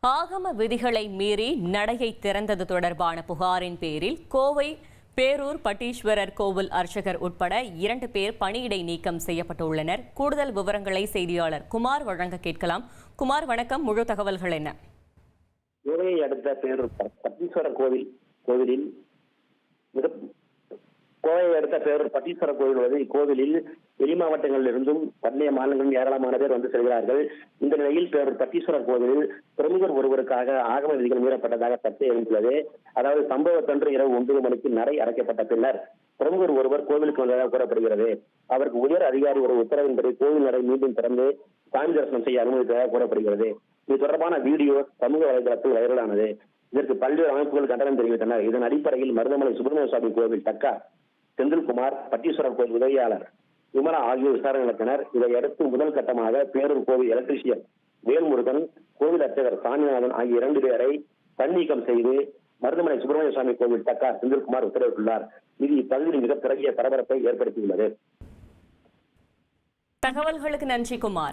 ஆகம விதிகளை மீறி நடையை திறந்தது தொடர்பான புகாரின் பேரில் கோவை பேரூர் பட்டீஸ்வரர் கோவில் அர்ச்சகர் உட்பட 2 பேர் பணியிடை நீக்கம் செய்யப்பட்டுள்ளனர். கூடுதல் விவரங்களை செய்தியாளர் குமார் வழங்க கேட்கலாம். குமார், வணக்கம். முழு தகவல்கள் என்ன? கோவையை அடுத்த பேரூர் பட்டீஸ்வரர் கோவிலில் கோவையை அடுத்த பேரூர் பட்டீஸ்வரர் கோவிலில் வெளி மாவட்டங்களில் இருந்தும் பண்டைய மாநிலங்களில் ஏராளமான பேர் வந்து செல்கிறார்கள். இந்த நிலையில் பேரூர் பட்டீஸ்வரர் கோவிலில் பிரமுகர் ஒருவருக்காக ஆகம விதிகள் மீறப்பட்டதாக சர்ச்சை எழுந்துள்ளது. அதாவது சம்பவத்தன்று இரவு 9 மணிக்கு நடை அடைக்கப்பட்ட பின்னர் பிரமுகர் ஒருவர் கோவிலுக்கு வந்ததாக கூறப்படுகிறது. அவருக்கு உயர் அதிகாரி ஒரு உத்தரவின்படி கோவில் நடை மீண்டும் திறந்து சாமி தரிசனம் செய்ய அனுமதித்ததாக கூறப்படுகிறது. இது தொடர்பான வீடியோ சமூக வலைதளத்தில் வைரலானது. இதற்கு பல்வேறு அமைப்புகள் கண்டனம் தெரிவித்தனர். இதன் அடிப்படையில் மருதமலை சுப்பிரமணிய சுவாமி கோவில் தக்கா செந்தில்குமார், பட்டீஸ்வரர் கோவில் உதவியாளர் விமலா ஆகியோர் விசாரணை நடத்தினர். இதையடுத்து முதல் கட்டமாக பேரூர் கோவில் எலக்ட்ரீஷியன் வேல்முருகன், கோவில் அர்ச்சகர் சாமிநாதன் ஆகிய 2 பேரை தன்னீக்கம் செய்து மருதமலை சுப்பிரமணிய சுவாமி கோவில் தக்கா செந்தில்குமார் உத்தரவிட்டுள்ளார். இது இப்பகுதியில் மிகப்பெரிய பரபரப்பை ஏற்படுத்தியுள்ளது. தகவல்களுக்கு நன்றி குமார்.